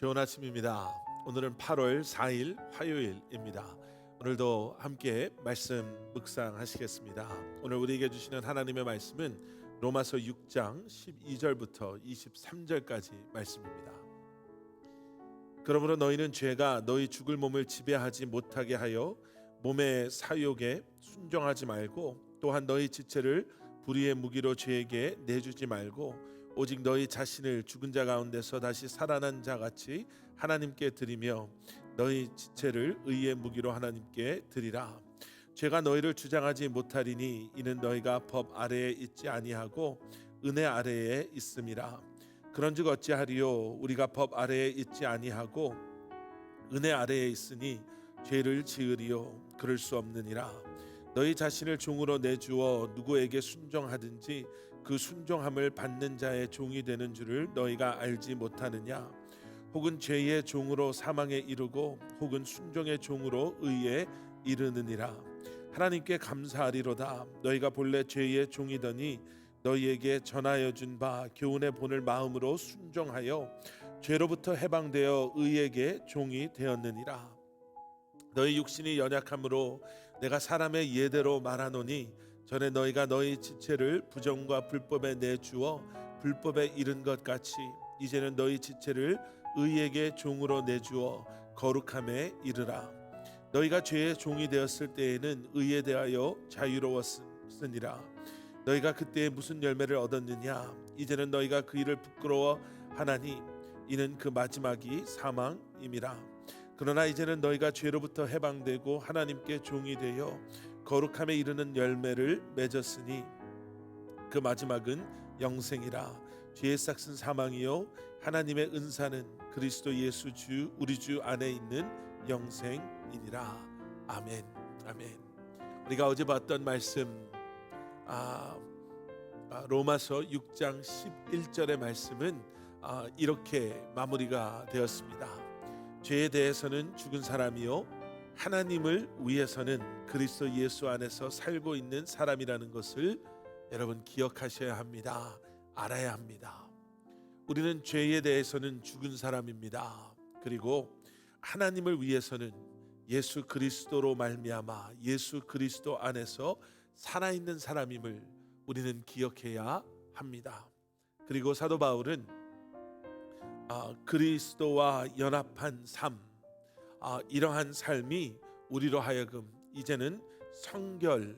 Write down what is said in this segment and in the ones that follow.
좋은 아침입니다. 오늘은 8월 4일 화요일입니다. 오늘도 함께 말씀 묵상하시겠습니다. 오늘 우리에게 주시는 하나님의 말씀은 로마서 6장 12절부터 23절까지 말씀입니다. 그러므로 너희는 죄가 너희 죽을 몸을 지배하지 못하게 하여 몸의 사욕에 순종하지 말고, 또한 너희 지체를 불의의 무기로 죄에게 내주지 말고, 오직 너희 자신을 죽은 자 가운데서 다시 살아난 자 같이 하나님께 드리며 너희 지체를 의의 무기로 하나님께 드리라. 죄가 너희를 주장하지 못하리니 이는 너희가 법 아래에 있지 아니하고 은혜 아래에 있음이라. 그런즉 어찌하리요? 우리가 법 아래에 있지 아니하고 은혜 아래에 있으니 죄를 지으리요? 그럴 수 없느니라. 너희 자신을 종으로 내주어 누구에게 순종하든지 그 순종함을 받는 자의 종이 되는 줄을 너희가 알지 못하느냐? 혹은 죄의 종으로 사망에 이르고 혹은 순종의 종으로 의에 이르느니라. 하나님께 감사하리로다. 너희가 본래 죄의 종이더니 너희에게 전하여 준 바 교훈의 본을 마음으로 순종하여 죄로부터 해방되어 의에게 종이 되었느니라. 너희 육신이 연약함으로 내가 사람의 예대로 말하노니 전에 너희가 너희 지체를 부정과 불법에 내주어 불법에 이른 것 같이 이제는 너희 지체를 의에게 종으로 내주어 거룩함에 이르라. 너희가 죄의 종이 되었을 때에는 의에 대하여 자유로웠으니라. 너희가 그때에 무슨 열매를 얻었느냐? 이제는 너희가 그 일을 부끄러워하나니 이는 그 마지막이 사망임이라. 그러나 이제는 너희가 죄로부터 해방되고 하나님께 종이 되어 거룩함에 이르는 열매를 맺었으니 그 마지막은 영생이라. 죄의 싹은 사망이요 하나님의 은사는 그리스도 예수 주 우리 주 안에 있는 영생이니라. 아멘. 아멘. 우리가 어제 봤던 말씀 로마서 6장 11절의 말씀은 이렇게 마무리가 되었습니다. 죄에 대해서는 죽은 사람이요 하나님을 위해서는 그리스도 예수 안에서 살고 있는 사람이라는 것을 여러분 기억하셔야 합니다. 알아야 합니다. 우리는 죄에 대해서는 죽은 사람입니다. 그리고 하나님을 위해서는 예수 그리스도로 말미암아 예수 그리스도 안에서 살아있는 사람임을 우리는 기억해야 합니다. 그리고 사도 바울은 그리스도와 연합한 삶, 이러한 삶이 우리로 하여금 이제는 성결,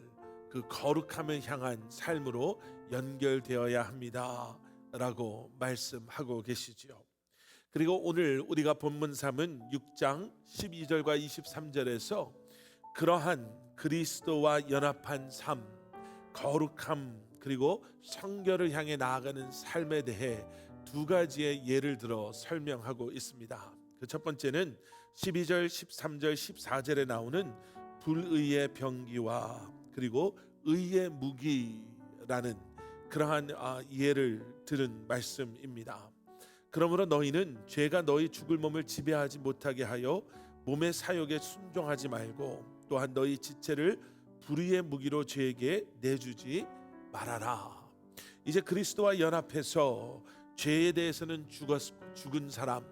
그 거룩함을 향한 삶으로 연결되어야 합니다 라고 말씀하고 계시죠. 그리고 오늘 우리가 본문 3은 6장 12절과 23절에서 그러한 그리스도와 연합한 삶, 거룩함 그리고 성결을 향해 나아가는 삶에 대해 두 가지의 예를 들어 설명하고 있습니다. 그 첫 번째는 12절, 13절, 14절에 나오는 불의의 병기와 그리고 의의 무기라는 그러한 예를 들은 말씀입니다. 그러므로 너희는 죄가 너희 죽을 몸을 지배하지 못하게 하여 몸의 사욕에 순종하지 말고, 또한 너희 지체를 불의의 무기로 죄에게 내주지 말아라. 이제 그리스도와 연합해서 죄에 대해서는 죽은 사람,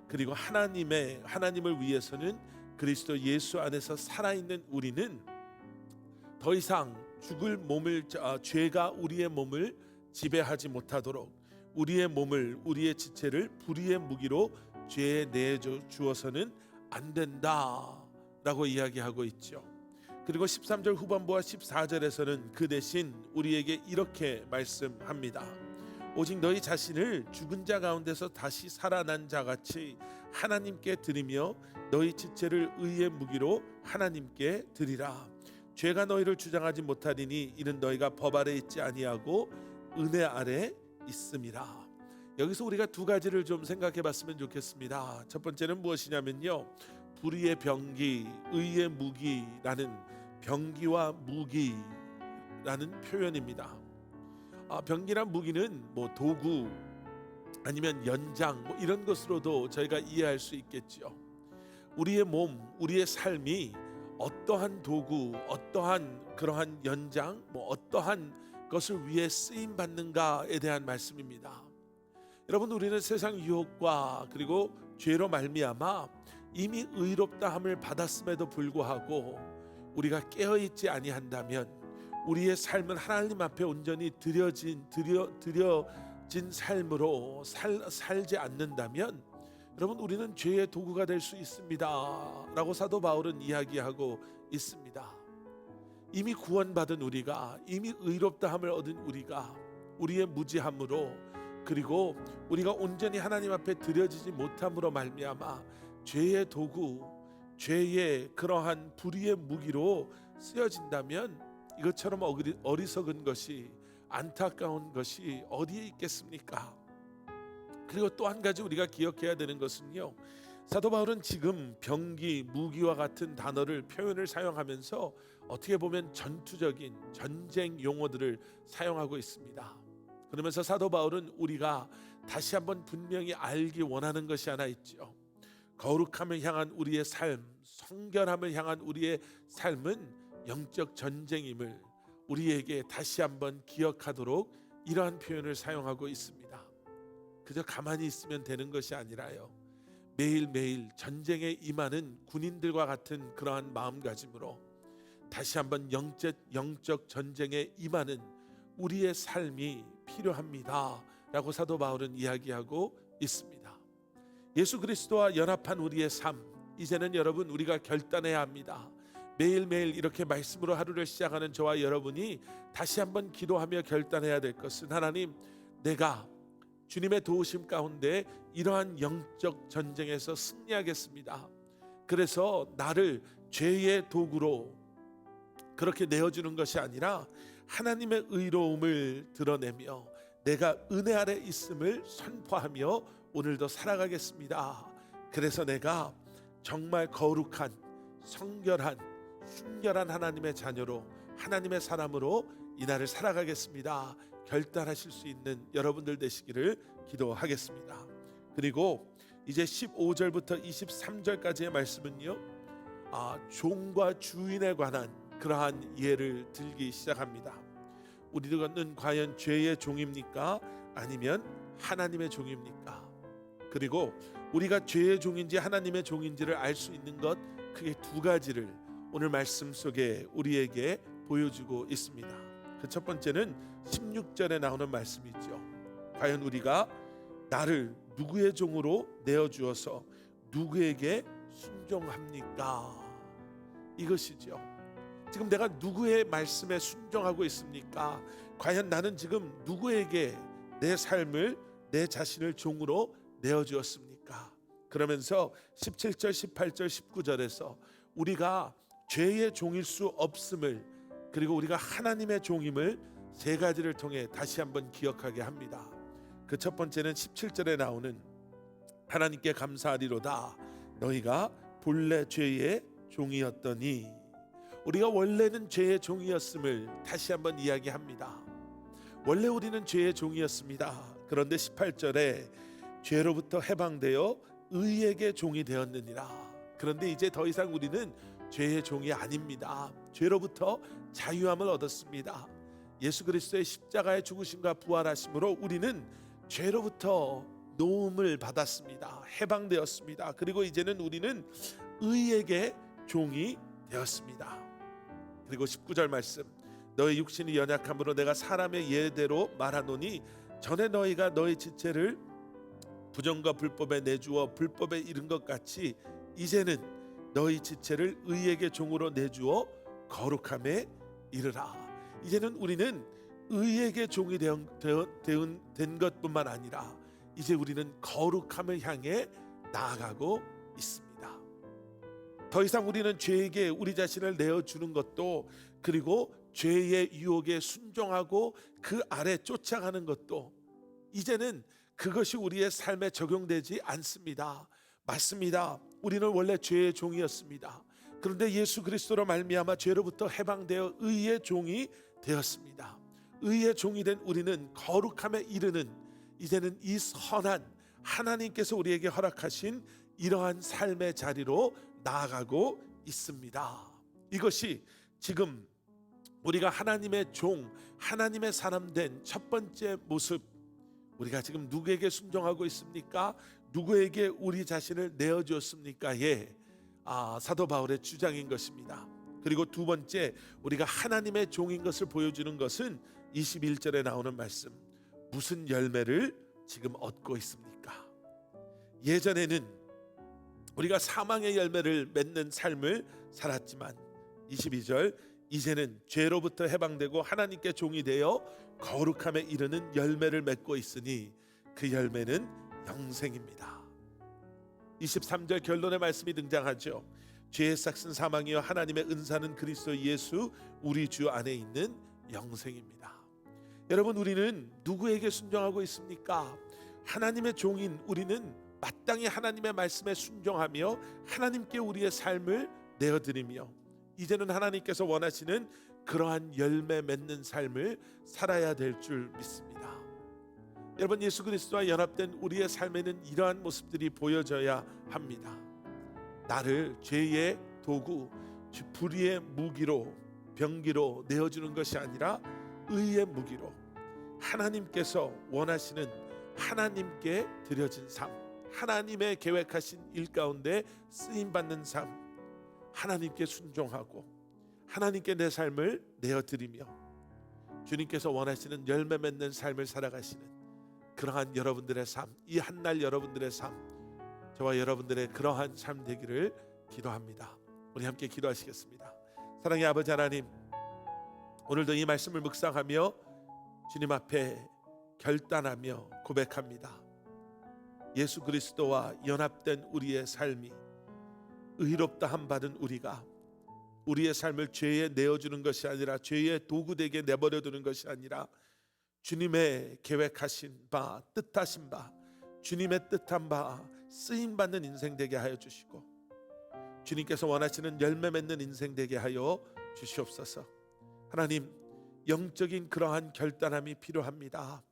그리고 하나님을 위해서는 그리스도 예수 안에서 살아있는 우리는 더 이상 죽을 몸을 죄가 우리의 몸을 지배하지 못하도록 우리의 지체를 불의의 무기로 죄에 내주어서는 안 된다라고 이야기하고 있죠. 그리고 13절 후반부와 14절에서는 그 대신 우리에게 이렇게 말씀합니다. 오직 너희 자신을 죽은 자 가운데서 다시 살아난 자 같이 하나님께 드리며 너희 지체를 의의 무기로 하나님께 드리라. 죄가 너희를 주장하지 못하리니 이는 너희가 법 아래 있지 아니하고 은혜 아래 있음이라. 여기서 우리가 두 가지를 좀 생각해 봤으면 좋겠습니다. 첫 번째는 무엇이냐면요, 불의의 병기, 의의 무기라는 병기와 무기라는 표현입니다. 병기란 무기는 뭐 도구 아니면 연장 이런 것으로도 저희가 이해할 수 있겠죠. 우리의 몸, 우리의 삶이 어떠한 도구, 어떠한 그러한 연장, 어떠한 것을 위해 쓰임 받는가에 대한 말씀입니다. 여러분, 우리는 세상 유혹과 그리고 죄로 말미암아 이미 의롭다함을 받았음에도 불구하고 우리가 깨어있지 아니한다면, 우리의 삶은 하나님 앞에 온전히 드려진 삶으로 살지 않는다면, 여러분, 우리는 죄의 도구가 될 수 있습니다 라고 사도 바울은 이야기하고 있습니다. 이미 구원받은 우리가, 이미 의롭다함을 얻은 우리가 우리의 무지함으로, 그리고 우리가 온전히 하나님 앞에 드려지지 못함으로 말미암아 죄의 도구, 죄의 그러한 불의의 무기로 쓰여진다면, 이것처럼 어리석은 것이, 안타까운 것이 어디에 있겠습니까? 그리고 또 한 가지 우리가 기억해야 되는 것은요, 사도 바울은 지금 병기, 무기와 같은 단어를, 표현을 사용하면서 어떻게 보면 전투적인 전쟁 용어들을 사용하고 있습니다. 그러면서 사도 바울은 우리가 다시 한번 분명히 알기 원하는 것이 하나 있죠. 거룩함을 향한 우리의 삶, 성결함을 향한 우리의 삶은 영적 전쟁임을 우리에게 다시 한번 기억하도록 이러한 표현을 사용하고 있습니다. 그저 가만히 있으면 되는 것이 아니라요, 매일매일 전쟁에 임하는 군인들과 같은 그러한 마음가짐으로 다시 한번 영적 전쟁에 임하는 우리의 삶이 필요합니다 라고 사도 바울은 이야기하고 있습니다. 예수 그리스도와 연합한 우리의 삶, 이제는 여러분, 우리가 결단해야 합니다. 매일매일 이렇게 말씀으로 하루를 시작하는 저와 여러분이 다시 한번 기도하며 결단해야 될 것은, 하나님, 내가 주님의 도우심 가운데 이러한 영적 전쟁에서 승리하겠습니다. 그래서 나를 죄의 도구로 그렇게 내어주는 것이 아니라 하나님의 의로움을 드러내며 내가 은혜 아래 있음을 선포하며 오늘도 살아가겠습니다. 그래서 내가 정말 거룩한, 성결한, 순결한 하나님의 자녀로, 하나님의 사람으로 이날을 살아가겠습니다. 결단하실 수 있는 여러분들 되시기를 기도하겠습니다. 그리고 이제 15절부터 23절까지의 말씀은요, 종과 주인에 관한 그러한 예를 들기 시작합니다. 우리는 과연 죄의 종입니까? 아니면 하나님의 종입니까? 그리고 우리가 죄의 종인지 하나님의 종인지를 알 수 있는 것, 크게 두 가지를 오늘 말씀 속에 우리에게 보여주고 있습니다. 그 첫 번째는 16절에 나오는 말씀이죠. 과연 우리가 나를 누구의 종으로 내어주어서 누구에게 순종합니까? 이것이죠. 지금 내가 누구의 말씀에 순종하고 있습니까? 과연 나는 지금 누구에게 내 삶을, 내 자신을 종으로 내어주었습니까? 그러면서 17절, 18절, 19절에서 우리가 죄의 종일 수 없음을, 그리고 우리가 하나님의 종임을 세 가지를 통해 다시 한번 기억하게 합니다. 그 첫 번째는 17절에 나오는 하나님께 감사하리로다 너희가 본래 죄의 종이었더니, 우리가 원래는 죄의 종이었음을 다시 한번 이야기합니다. 원래 우리는 죄의 종이었습니다. 그런데 18절에 죄로부터 해방되어 의에게 종이 되었느니라. 그런데 이제 더 이상 우리는 죄의 종이 아닙니다. 죄로부터 자유함을 얻었습니다. 예수 그리스도의 십자가의 죽으심과 부활하심으로 우리는 죄로부터 노움을 받았습니다. 해방되었습니다. 그리고 이제는 우리는 의에게 종이 되었습니다. 그리고 19절 말씀, 너희 육신이 연약함으로 내가 사람의 예대로 말하노니 전에 너희가 너희 지체를 부정과 불법에 내주어 불법에 이른 것 같이 이제는 너희 지체를 의에게 종으로 내주어 거룩함에 이르라. 이제는 우리는 의에게 종이 된 것뿐만 아니라 이제 우리는 거룩함을 향해 나아가고 있습니다. 더 이상 우리는 죄에게 우리 자신을 내어주는 것도, 그리고 죄의 유혹에 순종하고 그 아래 쫓아가는 것도, 이제는 그것이 우리의 삶에 적용되지 않습니다. 맞습니다. 우리는 원래 죄의 종이었습니다. 그런데 예수 그리스도로 말미암아 죄로부터 해방되어 의의 종이 되었습니다. 의의 종이 된 우리는 거룩함에 이르는, 이제는 이 선한 하나님께서 우리에게 허락하신 이러한 삶의 자리로 나아가고 있습니다. 이것이 지금 우리가 하나님의 종, 하나님의 사람 된 첫 번째 모습, 우리가 지금 누구에게 순종하고 있습니까? 누구에게 우리 자신을 내어주었습니까?의 사도 바울의 주장인 것입니다. 그리고 두 번째, 우리가 하나님의 종인 것을 보여주는 것은 21절에 나오는 말씀, 무슨 열매를 지금 얻고 있습니까? 예전에는 우리가 사망의 열매를 맺는 삶을 살았지만 22절, 이제는 죄로부터 해방되고 하나님께 종이 되어 거룩함에 이르는 열매를 맺고 있으니 그 열매는 영생입니다. 23절 결론의 말씀이 등장하죠. 죄의 삭은 사망이요 하나님의 은사는 그리스도 예수 우리 주 안에 있는 영생입니다. 여러분, 우리는 누구에게 순종하고 있습니까? 하나님의 종인 우리는 마땅히 하나님의 말씀에 순종하며 하나님께 우리의 삶을 내어드리며 이제는 하나님께서 원하시는 그러한 열매 맺는 삶을 살아야 될 줄 믿습니다. 여러분, 예수 그리스도와 연합된 우리의 삶에는 이러한 모습들이 보여져야 합니다. 나를 죄의 도구, 불의의 무기로, 병기로 내어주는 것이 아니라 의의 무기로 하나님께서 원하시는 하나님께 드려진 삶, 하나님의 계획하신 일 가운데 쓰임받는 삶, 하나님께 순종하고 하나님께 내 삶을 내어드리며 주님께서 원하시는 열매 맺는 삶을 살아가시는 그러한 여러분들의 삶, 이 한날 여러분들의 삶, 저와 여러분들의 그러한 삶 되기를 기도합니다. 우리 함께 기도하시겠습니다. 사랑의 아버지 하나님, 오늘도 이 말씀을 묵상하며 주님 앞에 결단하며 고백합니다. 예수 그리스도와 연합된 우리의 삶이 의롭다 함 받은 우리가 우리의 삶을 죄에 내어주는 것이 아니라 죄의 도구되게 내버려두는 것이 아니라 주님의 계획하신 바, 뜻하신 바, 주님의 뜻한 바 쓰임받는 인생 되게 하여 주시고 주님께서 원하시는 열매 맺는 인생 되게 하여 주시옵소서. 하나님, 영적인 그러한 결단함이 필요합니다.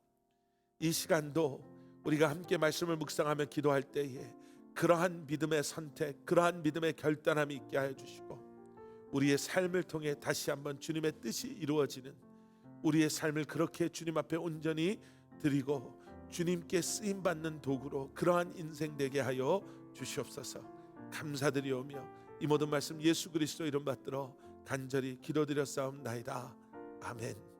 이 시간도 우리가 함께 말씀을 묵상하며 기도할 때에 그러한 믿음의 선택, 그러한 믿음의 결단함이 있게 하여 주시고 우리의 삶을 통해 다시 한번 주님의 뜻이 이루어지는 우리의 삶을 그렇게 주님 앞에 온전히 드리고 주님께 쓰임받는 도구로 그러한 인생 되게 하여 주시옵소서. 감사드리오며 이 모든 말씀 예수 그리스도 이름 받들어 간절히 기도드렸사옵나이다. 아멘.